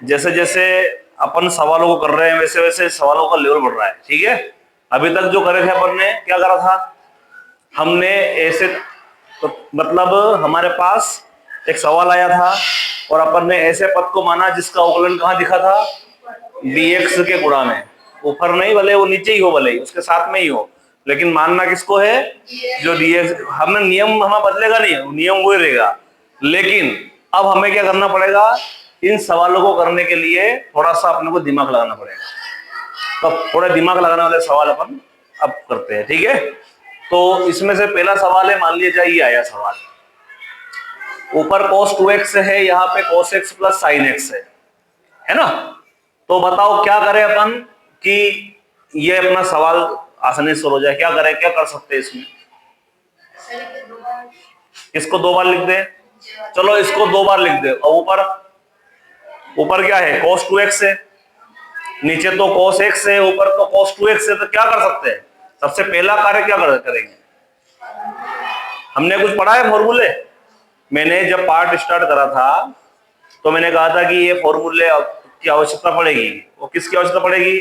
जैसे जैसे अपन सवालों को कर रहे हैं वैसे वैसे सवालों का लेवल बढ़ रहा है। ठीक है, अभी तक जो करे थे अपन ने क्या करा था, हमने ऐसे तो मतलब हमारे पास एक सवाल आया था और अपन ने ऐसे पद को माना जिसका अवकलन कहाँ दिखा था, dx के गुणा में, ऊपर नहीं, भले वो नीचे ही हो, भले ही उसके साथ में ही हो, लेकिन मानना किसको है, जो dx। हमने नियम हमें बदलेगा नहीं, नियम वही रहेगा, लेकिन अब हमें क्या करना पड़ेगा, इन सवालों को करने के लिए थोड़ा सा अपने को दिमाग लगाना पड़ेगा। तो थोड़ा दिमाग लगाने वाले सवाल अपन अब करते हैं। ठीक है, तो इसमें से पहला सवाल है, मान लीजिए ये आया सवाल, ऊपर cos 2x है, यहाँ पे cos x plus sin x है ना। तो बताओ क्या करें अपन कि ये अपना सवाल आसानी से हो जाए, क्या करें, क्या कर सकते हैं इसमें। इसको दो बार लिख दे, चलो इसको दो बार लिख दे। और ऊपर ऊपर क्या है, cos 2x है, नीचे तो cos x है, ऊपर तो cos 2x है, तो क्या कर सकते हैं, सबसे पहला कार्य क्या करेंगे, हमने कुछ पढ़ा है फॉर्मूले। मैंने जब पार्ट स्टार्ट करा था तो मैंने कहा था कि ये फॉर्मूले की आवश्यकता पड़ेगी। वो किसकी आवश्यकता पड़ेगी,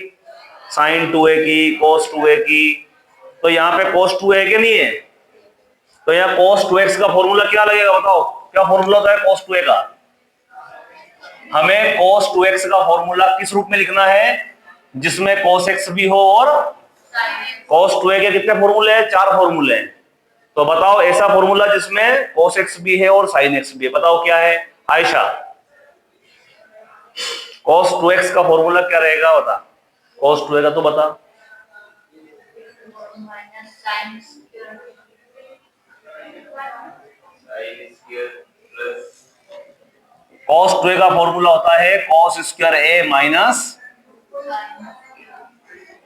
sin 2a की, cos 2a की। तो यहाँ पे cos 2a के नहीं है, तो यहाँ cos 2x का फॉर्मूला क्या लगेगा, बताओ क्या फॉर्मूला होता है cos 2a का। हमें cos 2x का फॉर्मूला किस रूप में लिखना है, जिसमें cos x भी हो और cos 2a के कितने फॉर्मूले हैं, 4 फॉर्मूले हैं। तो बताओ ऐसा फॉर्मूला जिसमें cos x भी है और sin x भी है, बताओ क्या है आयशा। cos 2x का फॉर्मूला क्या रहेगा, बता, cos 2a का तो बता। cos 2a का फॉर्मूला होता है cos square a minus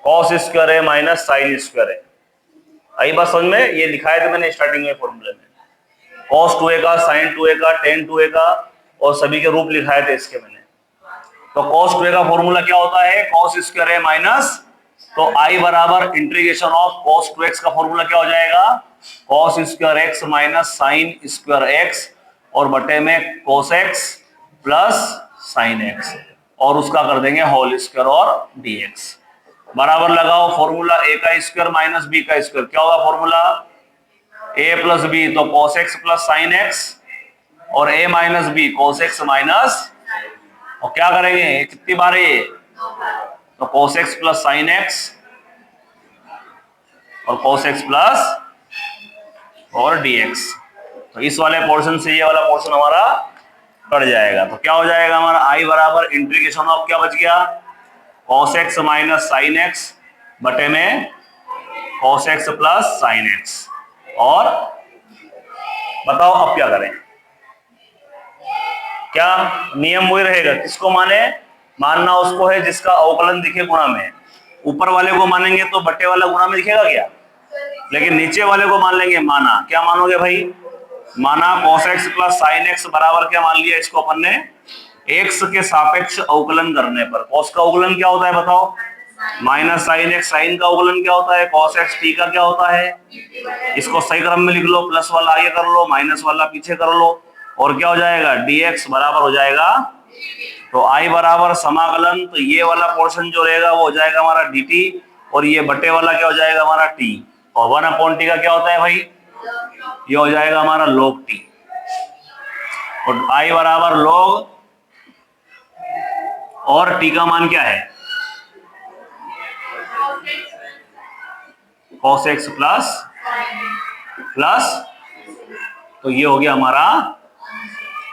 cos square a minus sin square a। आई बात समझ में, ये लिखा है तो मैंने स्टार्टिंग में फॉर्मूले में cos 2a का, sin 2a का, tan 2a का और सभी के रूप लिखाए थे इसके मैंने। तो cos 2a का फॉर्मूला क्या होता है, cos स्क्वायर a माइनस, तो i बराबर इंटीग्रेशन ऑफ cos 2x का फॉर्मूला क्या हो जाएगा, cos square x minus sin square x और बटे में cos x plus sin x और उसका कर देंगे होल स्क्वायर और dx। बराबर लगाओ, फॉर्मूला a का स्क्वायर माइनस b का स्क्वायर, क्या होगा फॉर्मूला, a प्लस बी, तो cos x plus sin x और a minus b cos x minus, और क्या करेंगे कितनी बार ये, तो cos x plus sin x और cos x प्लस और dx। तो इस वाले पोर्शन से ये वाला पोर्शन हमारा कट जाएगा। तो क्या हो जाएगा हमारा, i बराबर इंटीग्रेशन ऑफ क्या बच गया, cos x minus sin x बटे में cos x plus sin x। और बताओ अब क्या करें, क्या नियम वही रहेगा, किसको माने, मानना उसको है जिसका अवकलन दिखे गुणा में। ऊपर वाले को मानेंगे तो बटे वाला गुणा में दिखेगा क्या, लेकिन नीचे वाले को मान लेंगे माना, क्या मानोगे भाई, माना cos x plus sin x बराबर क्या मान लिया इसको अपन ने, x के सापेक्ष अवकलन करने पर। cos का अवकलन क्या होता है बताओ, माइनस sin x, sin का अवकलन क्या होता है cos x, t का क्या होता है, इसको सही क्रम में लिख लो, प्लस वाला आगे कर लो, माइनस वाला पीछे कर लो, और क्या हो जाएगा dx बराबर हो जाएगा, तो i बराबर समाकलन, तो ये वाला पोर्शन जो रहेगा वो हो जाएगा हमारा dt और ये बटे वाला क्या हो जाएगा हमारा t, और 1/t का क्या होता है भाई, ये हो जाएगा हमारा log t, और i बराबर log और t का मान क्या है cos x प्लस प्लस, तो ये हो गया हमारा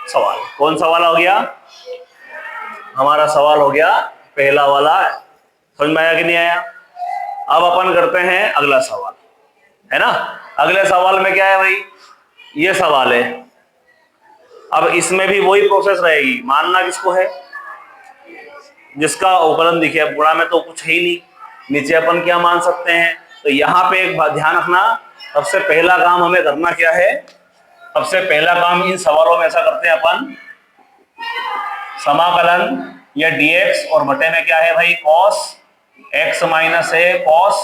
सवाल। कौन सा वाला हो गया, हमारा सवाल हो गया पहला वाला। समझ में आया कि नहीं आया। अब अपन करते हैं अगला सवाल, है ना। अगले सवाल में क्या है भाई, ये सवाल है। अब इसमें भी वही प्रोसेस रहेगी, मानना किसको है, जिसका अवकलन दिखे। अब गुणा में तो कुछ है ही नहीं, नीचे अपन क्या मान सकते हैं। तो यहाँ पे एक बात ध्यान रखना, सबसे पहला काम हमें करना क्या है, सबसे पहला काम इन सवालों में ऐसा करते हैं अपन, समाकलन या dx और बटे में क्या है भाई cos x माइनस है cos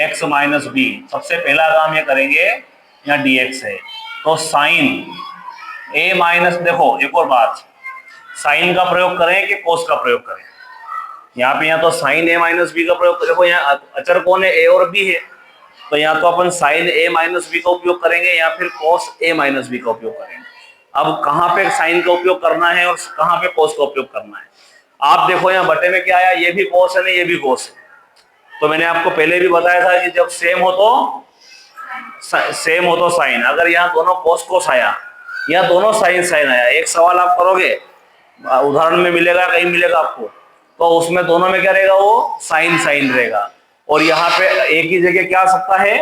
x माइनस b। सबसे पहला काम ये करेंगे, यहाँ dx है तो sin a माइनस, देखो एक और बात, साइन का प्रयोग करें कि कोस का प्रयोग करें? यहाँ पे या तो साइन ए माइनस बी का प्रयोग करें। देखो यहाँ अचर कौन है? ए और बी है, तो यहाँ तो अपन साइन ए माइनस बी का उपयोग करेंगे या फिर कोस ए माइनस बी का उपयोग करेंगे। अब कहाँ पे साइन का उपयोग करना है और कहाँ पे कोस का उपयोग करना है? आप देखो यहाँ बटे में क्या आया, ये भी कोस है ना, ये भी कोस है। तो मैंने आपको पहले भी बताया था कि जब सेम हो तो साइन। अगर यहाँ दोनों कोस कोस आया या दोनों साइन साइन आया, एक सवाल आप करोगे, उदाहरण में मिलेगा, कहीं मिलेगा आपको, तो उसमें दोनों में क्या रहेगा? वो साइन साइन रहेगा। और यहाँ पे एक ही जगह क्या आ सकता है?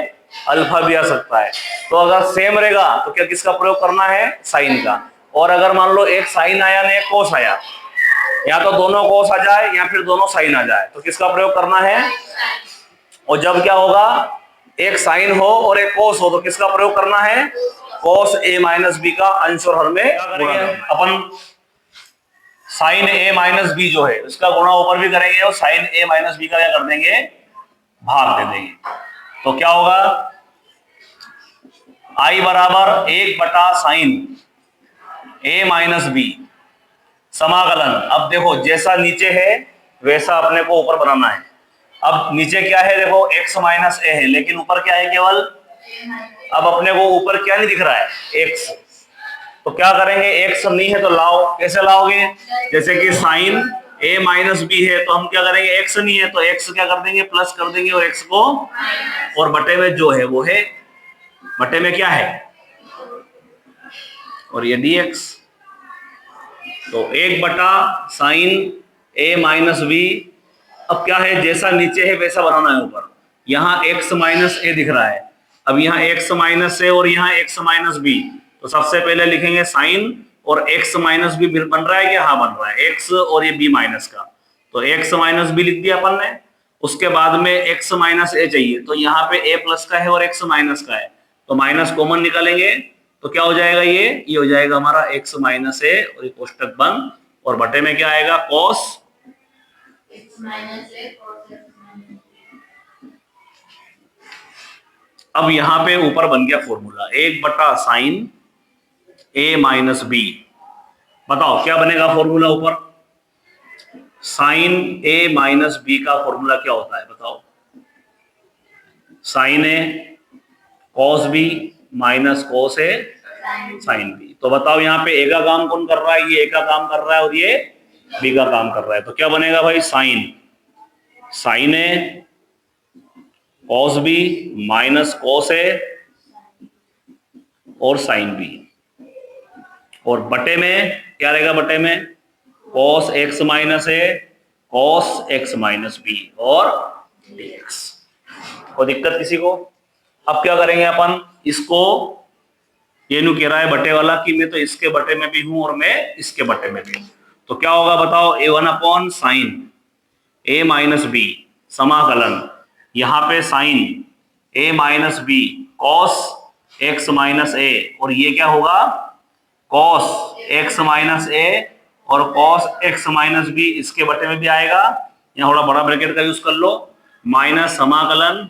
अल्फा भी आ सकता है। तो अगर सेम रहेगा तो क्या किसका प्रयोग करना है? साइन का। और अगर मान लो एक साइन आया ना एक कोस आया, या तो दोनों कोस आ जाए या फिर दोनों साइन आ जाए, तो किसका प्रयोग करना है? और जब क्या होगा? एक साइन हो और एक कोस हो, तो किसका प्रयोग करना है? कोस ए माइनस बी का अंश और हर में अपन साइन ए माइनस बी जो है उसका गुणा ऊपर भी करेंगे और साइन ए माइनस बी का क्या कर देंगे? भाग दे देंगे। तो क्या होगा? आई बराबर 1/साइन ए माइनस बी समाकलन। अब देखो जैसा नीचे है वैसा अपने को ऊपर बनाना है। अब नीचे क्या है? देखो x माइनस ए है, लेकिन ऊपर क्या है? केवल। अब अपने को ऊपर क्या नहीं दिख रहा है? x। तो क्या करेंगे? x नहीं है तो लाओ। कैसे लाओगे? जैसे कि साइन a माइनस बी है, तो हम क्या करेंगे? x नहीं है तो x क्या कर देंगे? प्लस कर देंगे और x को, और बटे में जो है वो है, बटे में क्या है? और ये dx। तो 1/साइन a माइनस बी। अब क्या है? जैसा नीचे है वैसा बनाना है ऊपर। यहाँ x माइनस ए दिख रहा है, अब यहाँ x माइनस ए और यहाँ x माइनस बी। तो सबसे पहले लिखेंगे साइन, और x माइनस बी बन रहा है क्या? हाँ बन रहा है, x और ये b माइनस का। तो x माइनस बी लिख दिया अपन ने। उसके बाद में x माइनस ए चाहिए, तो यहाँ पे a प्लस का है और x माइनस का है, तो माइनस कॉमन निकालेंगे तो क्या हो जाएगा? ये हो जाएगा हमारा x माइनस ए, और ये कोष्टक बंद, और बटे में क्या आएगा? कॉस। अब यहां पे ऊपर बन गया फॉर्मूला 1/साइन ए माइनस बी। बताओ क्या बनेगा फॉर्मूला ऊपर? साइन ए माइनस बी का फॉर्मूला क्या होता है? बताओ। Sign A cos B minus cos A sine B. तो बताओ यहाँ पे ए का काम कौन कर रहा है? ये ए का काम कर रहा है और ये बी का काम कर रहा है। तो क्या बनेगा भाई? Sign A cos B minus cos A और साइन बी, और बटे में क्या रहेगा? बटे में cos X minus A cos X minus B और dx। कोई दिक्कत किसी को? अब क्या करेंगे अपन? इसको ये नु कह रहा है बटे वाला कि मैं तो इसके बटे में भी हूं और मैं इसके बटे में भी हूं, तो क्या होगा बताओ? a1/साइन ए माइनस बी समाकलन, यहाँ पे sine a minus B cos X minus ए, और ये क्या होगा? कॉस एक्स माइनस ए और कॉस एक्स माइनस बी, इसके बटे में भी आएगा। यहाँ थोड़ा बड़ा ब्रैकेट का यूज कर लो, माइनस समाकलन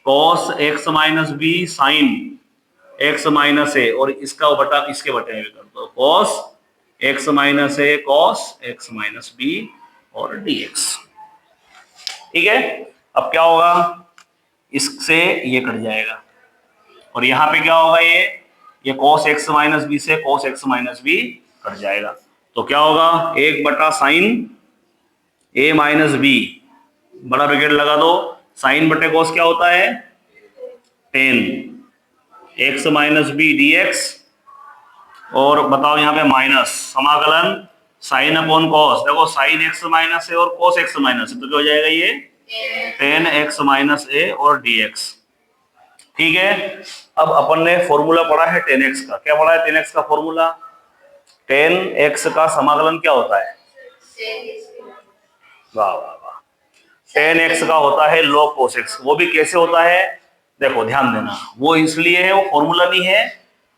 cos X minus B sine X minus ए, और इसका बटा इसके बटे में भी कर दो, cos X minus A cos X minus B और dx। ठीक है? अब क्या होगा? इससे ये कट जाएगा, और यहाँ पे क्या होगा? ये cos x माइनस बी से cos x minus b cut जाएगा। तो क्या होगा? 1/साइन a माइनस बी, बड़ा ब्रैकेट लगा दो, साइन बटे cos क्या होता है? tan x minus b dx, और बताओ यहाँ पे माइनस समाकलन साइन अपॉन कॉस। देखो साइन x माइनस ए और cos x माइनस ए, तो क्या हो जाएगा? ये tan x माइनस ए और dx। ठीक है? अब अपन ने फॉर्मूला पढ़ा है tan x का। क्या पढ़ा है tan x का फॉर्मूला? tan x का समाकलन क्या होता है? वाह वाह वाह, tan x का होता है log cos x। वो भी कैसे होता है? देखो ध्यान देना, वो इसलिए है, वो फॉर्मूला नहीं है,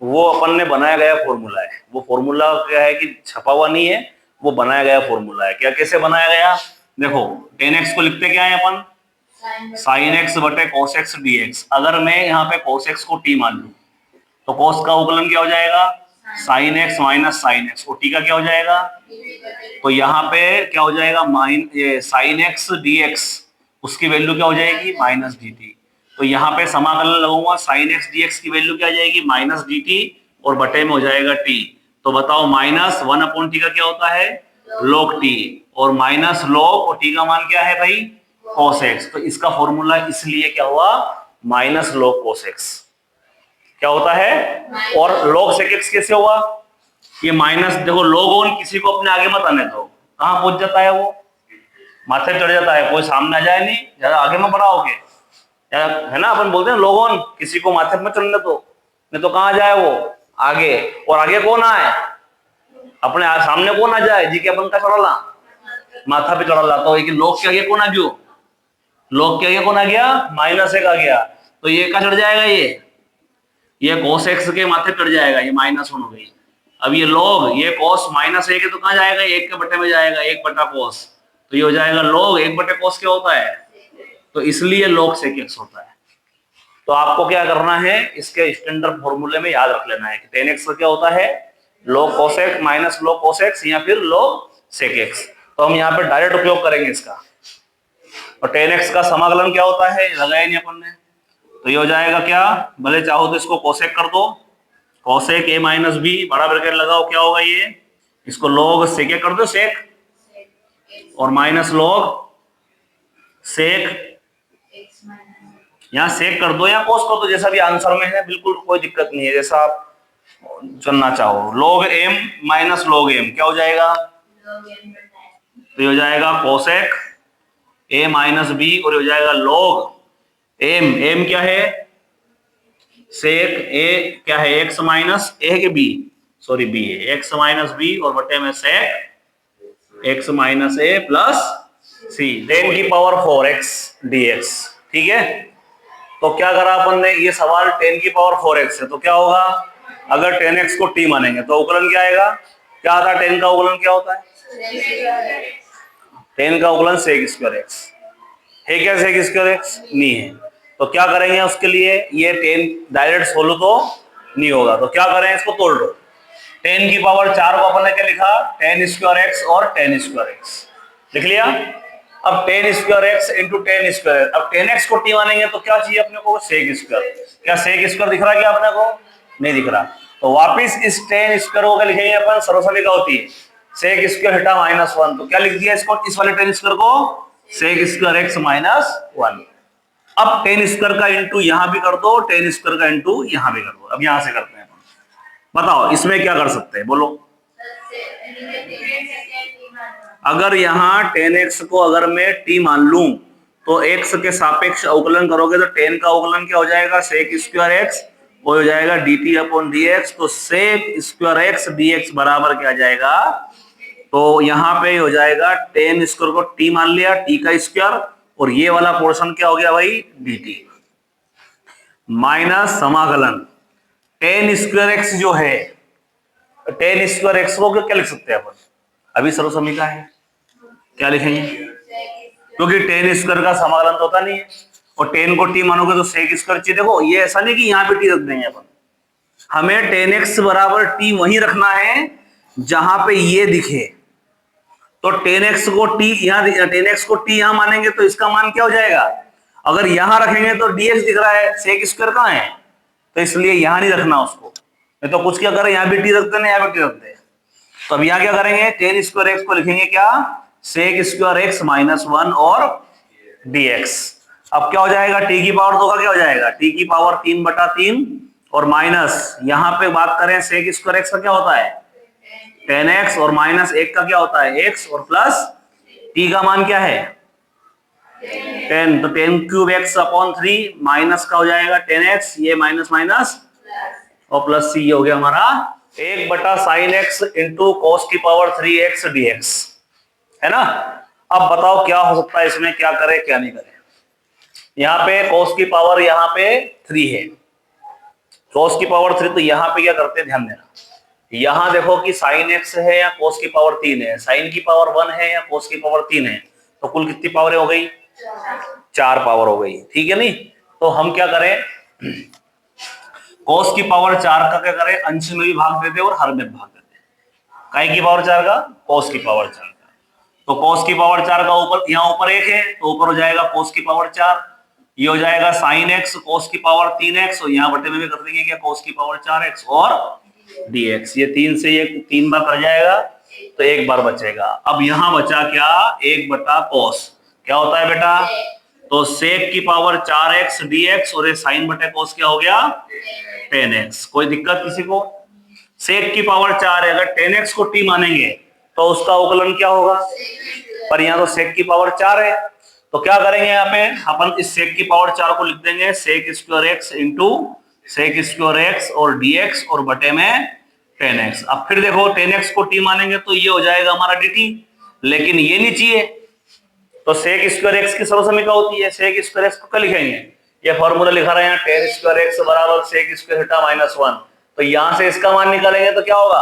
वो अपन ने बनाया गया फॉर्मूला है। वो फॉर्मूला क्या है कि छपा हुआ नहीं है, वो बनाया गया फॉर्मूला है। क्या कैसे बनाया गया? देखो tan x को लिखते क्या है अपन? साइन एक्स बटे cos x dx। अगर मैं यहाँ पे cos x को t मान लूं तो cos का उकलन क्या हो जाएगा? Sign X minus sine x, और टी का क्या हो जाएगा? तो यहाँ पे क्या हो जाएगा? साइन एक्स डी एक्स, उसकी वैल्यू क्या हो जाएगी? Minus D T. तो यहाँ पे समाकलन लगाऊंगा, साइन एक्स डी एक्स की वैल्यू क्या आ जाएगी? माइनस डी टी, और बटे में हो जाएगा टी। तो बताओ माइनस वन अपॉन टी का क्या होता है? log टी, और माइनस log, और टी का मान क्या है भाई? cos x। तो इसका फॉर्मूला इसलिए क्या हुआ? माइनस log cos x क्या होता है? और log sec x कैसे हुआ? ये माइनस, देखो log ऑन किसी को अपने आगे मत आने दो, कहाँ पहुंच जाता है वो? माथे पे चढ़ जाता है, कोई सामने आ जाए नहीं, ज्यादा आगे में बढ़ाओगे, है ना? अपन बोलते हैं log ऑन, किसी को माथे पे चढ़ने दो, नहीं तो कहाँ जाए वो? आगे। और आगे कौन आए? अपने सामने कौन आ जाए? जी के अपन का चढ़ा, माथा पे चढ़ा। तो एक log के आगे कौन आ गया? log के आगे कौन आ गया? माइनस एक आ गया। तो ये का चढ़ जाएगा? ये cos x के माथे चढ़ जाएगा, ये माइनस वन हो गई। अब ये log, ये cos माइनस एक है, तो कहाँ जाएगा? एक के बटे में जाएगा, एक बटा cos। तो ये हो जाएगा log एक बटे cos क्या होता है? तो इसलिए log sec x होता है। तो आपको क्या करना है, इसके स्टैंडर्ड फॉर्मूले में याद रख लेना है कि tan x का क्या होता है? log cos x minus log cos x, या फिर log sec x। तो हम यहाँ पे डायरेक्ट उपयोग करेंगे इसका। और tan x का समाकलन क्या होता है? लगाया नहीं अपन ने। तो ये हो जाएगा क्या? भले चाहो तो इसको कोसेक कर दो, कोसेक a माइनस बी, बड़ा ब्रैकेट लगाओ, क्या होगा ये? इसको log सेक कर दो, सेक, और माइनस log सेक, यहाँ सेक कर दो या कोस कर दो, जैसा भी आंसर में है, बिल्कुल कोई दिक्कत नहीं है, जैसा आप चुनना चाहो। log m minus log m क्या हो जाएगा? तो ये हो जाएगा कोसेक a माइनस बी, और ये हो जाएगा log m क्या है? सेक a क्या है? x माइनस a के b, सॉरी b है, x माइनस b, और बटे में सेक x minus a plus c, 10 की पावर 4x dx। ठीक है, तो क्या करा अपन ने? ये सवाल 10 की पावर 4x है, तो क्या होगा? अगर 10x को t मानेंगे तो उकलन क्या आएगा? क्या आता है? 10 का उकलन क्या होता है? 10 का उकलन सेक स्क्वायर x है। क्या सेक स्क्वायर x? नहीं है। तो क्या करेंगे उसके लिए? ये 10 डायरेक्ट सोल्व तो नहीं होगा, तो क्या करें? इसको तोड़ दो। 10 की पावर 4 को अपन ने क्या लिखा? 10 स्क्वायर x और 10 स्क्वायर x लिख लिया। अब 10 स्क्वायर x इंटू 10 स्क्वायर, अब 10x को t मानेंगे तो क्या चाहिए अपने को? Sec square. क्या सेक स्क्वायर दिख रहा है क्या अपने को? नहीं दिख रहा। तो वापिस इस 10 स्क्वायर को क्या लिखेंगे अपन? सर्वसम्मति का होती है सेक स्क्वायर हटा माइनस वन, तो क्या लिख दिया इसको? इस वाले 10 स्क्वायर को sec square x minus one. अब 10 स्क्वायर का इंटू यहां भी कर दो, 10 स्क्वायर का इंटू यहां भी कर दो। अब यहां से करते हैं, बताओ इसमें क्या कर सकते हैं, बोलो। अगर यहाँ 10x को अगर मैं t मान लूं, तो x के सापेक्ष अवकलन करोगे तो 10 का अवकलन क्या हो जाएगा? सेक स्क्वायर x, वो हो जाएगा dt अपॉन dx। तो सेक स्क्वायर x dx बराबर क्या आ जाएगा? तो यहाँ पे हो जाएगा 10 स्क्वायर को t मान लिया, t का स्क्वायर, और ये वाला पोर्शन क्या हो गया भाई? dt माइनस समाकलन 10 स्क्वायर x जो है, 10 स्क्वायर x को क्या लिख सकते हैं अपन? अभी सर्वसम्मति का है, क्या लिखेंगे? क्योंकि 10 स्क्वायर का समाकलन तो होता नहीं है, और 10 को t मानोगे तो सेक स्क्वायर चाहिए। देखो ये ऐसा नहीं कि यहाँ पे t रख देंगे अपन, हमें 10x बराबर t वहीं रखना है जहां पे ये दिखे। तो 10x को t यहाँ, 10x को t यहाँ मानेंगे तो इसका मान क्या हो जाएगा? अगर यहां रखेंगे तो dx दिख रहा है, सेक स्क्वायर कहाँ है? तो इसलिए यहां नहीं रखना उसको, नहीं तो कुछ क्या करें, यहाँ भी t रखते हैं, यहाँ भी t रखते हैं। तो अब यहाँ क्या करेंगे? 10 स्क्वायर x को लिखेंगे क्या? Sec square x minus one और dx। अब क्या हो जाएगा? t की पावर 2 का क्या हो जाएगा? t की पावर 3 बटा 3, और माइनस यहाँ पे बात करें सेक स्क्वायर x का क्या होता है? 10x, और माइनस 1 का क्या होता है? x, और प्लस t का मान क्या है? 10, तो 10 क्यूब x अपॉन 3, माइनस का हो जाएगा 10x, ये माइनस माइनस और प्लस c, ये हो गया हमारा 1 बटा साइन x इंटू कॉस की पावर 3x dx, है ना। अब बताओ क्या हो सकता है इसमें, क्या करे क्या नहीं करे। यहाँ पे cos की पावर यहाँ पे 3 है, cos की पावर 3, तो यहाँ पे क्या करते हैं ध्यान देना। यहाँ देखो कि साइन x है या cos की पावर 3 है, साइन की पावर 1 है या cos की पावर 3 है, तो कुल कितनी पावर हो गई? 4 पावर हो गई, ठीक है नहीं। तो हम क्या करें, cos की पावर 4 का क्या करें, अंश में भी भाग देते और हर में भाग देते। काय की पावर 4 का, cos की पावर 4 का। तो cos की पावर 4 का ऊपर, यहाँ ऊपर 1 है तो ऊपर हो जाएगा cos की पावर 4, ये हो जाएगा sin x cos की पावर 3x, और यहाँ बटे में भी कर देंगे क्या, cos की पावर 4x और dx। ये 3 से ये 3 बार कर जाएगा तो 1 बार बचेगा। अब यहाँ बचा क्या, 1 बटा cos, क्या होता है बेटा, तो sec की पावर 4x dx और ये sin बटे cos क्या हो गया 10x। कोई दिक्कत किसी को? sec की पावर 4 है, अगर 10x को t मानेंगे तो उसका अवकलन क्या होगा, पर यहाँ तो sec की पावर 4 है, तो क्या करेंगे यहाँ पे अपन इस sec की पावर 4 को लिख देंगे sec square x into sec square x और dx और बटे में 10x। अब फिर देखो 10x को t मानेंगे तो ये हो जाएगा हमारा dt, लेकिन ये नहीं चाहिए, तो sec स्क्वायर x की सर्वसमीका होती है, sec स्क्वायर x को क्या लिखेंगे, ये फॉर्मूला लिखा रहे हैं tan स्क्वायर x बराबर sec स्क्वायर थीटा माइनस 1, तो यहां से इसका मान निकालेंगे तो क्या होगा,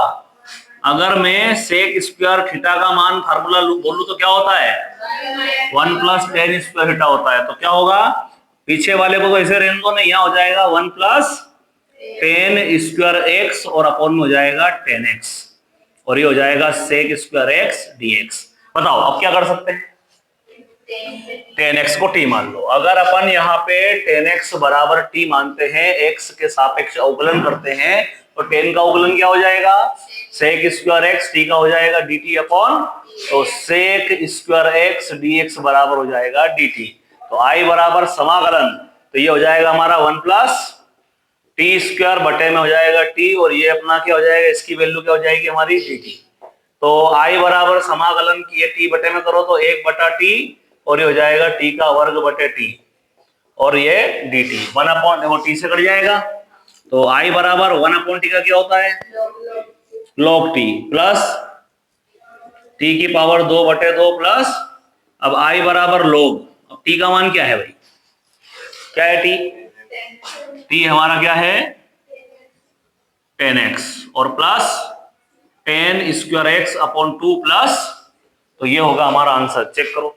अगर मैं sec स्क्वायर थीटा का मान फार्मूला बोलूं तो क्या होता है 1 प्लस tan स्क्वायर थीटा होता है, तो क्या होगा, पीछे वाले को ऐसे रहने दो, नहीं यहाँ हो जाएगा 1 प्लस tan स्क्वायर x और अपॉन में हो जाएगा tan x, और ये हो जाएगा sec स्क्वायर x dx। बताओ अब क्या कर सकते हैं, tan x को t मान लो। अगर अपन यहाँ पे tan x बराबर t मानते हैं, x के सापेक्ष अवकलन करते हैं, तो tan का अवकलन क्या हो जाएगा, sec स्क्वायर x t का हो जाएगा dt अपॉन, तो sec स्क्वायर x dx बराबर हो जाएगा dt। तो I बराबर समाकलन, तो ये हो जाएगा हमारा 1 प्लस टी स्क्वायर बटे में हो जाएगा t, और ये अपना क्या हो जाएगा, इसकी वैल्यू क्या हो जाएगी हमारी dt। तो I बराबर समाकलन की ये t बटे में करो तो 1 बटा t, और ये हो जाएगा t का वर्ग बटे t, और ये dt 1 अपॉन, देखो t से कट जाएगा, तो I बराबर 1 अपॉन t का क्या होता है log t, प्लस t की पावर 2 बटे 2 प्लस, अब I बराबर log, अब t का मान क्या है भाई, क्या है t हमारा क्या है tan x, और plus tan square x upon 2 plus, तो ये होगा हमारा आंसर, चेक करो।